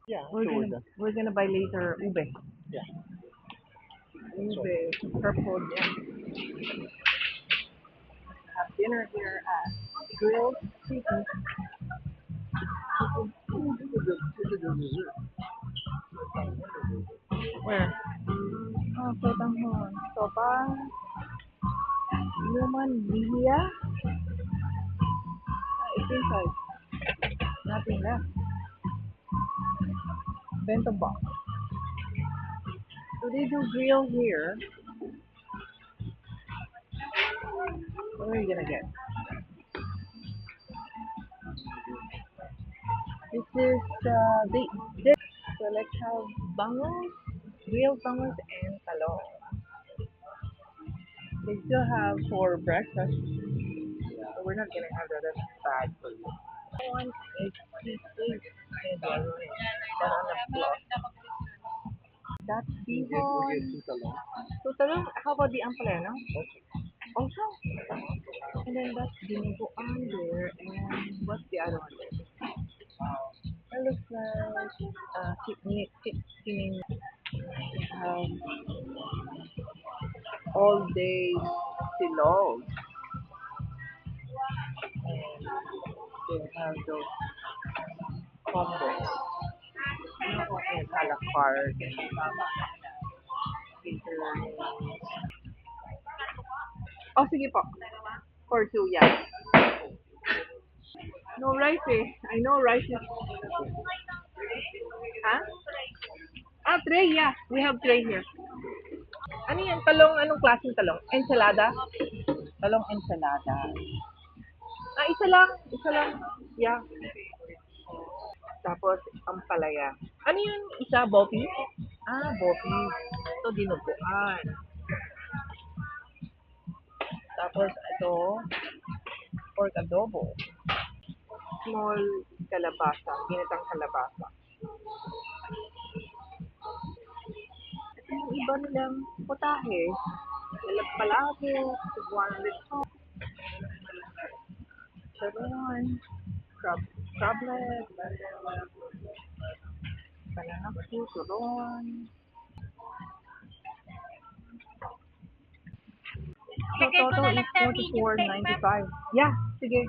Yeah, We're gonna buy later ube. Yeah. Ube, purple jam. Have dinner here at Grilled Chicken. Where? Oh, Sotanghon. Sopa. Human Lilia. It's inside. Nothing left. Bento box. So they do grill here. What are you gonna get? This is this. So let's have bangus, grilled bangus and talong. They still have for breakfast. So we're not gonna have that. That's bad for you. That one is cheesecake and banana floss. That's bihon. So talong. How about the ampalaya? Also. And then that's dinuguan there. And what's the other one there? It looks like chicken all day silog. And they have those combos. And a la carte. Oh, sige po. For two, yeah. No rice eh. I know rice is... Huh? Ah, tray, yeah. We have tray here. Ano yan? Talong, anong klaseng talong? Ensalada? Talong ensalada. Ah, isa lang. Isa lang. Yeah. Tapos, ampalaya. Ano yun? Isa, bopi? Ah, bopi. Ito, dinuguan. Tapos, ito, pork adobo. Small kalabasa. Ginatang kalabasa. Ito yung iba nilang putahe. Nilang palabo. Tigwan ulit ko. Charon. Crablet. Banana fruit. Charon. So, total is $44.95. Yeah, sige.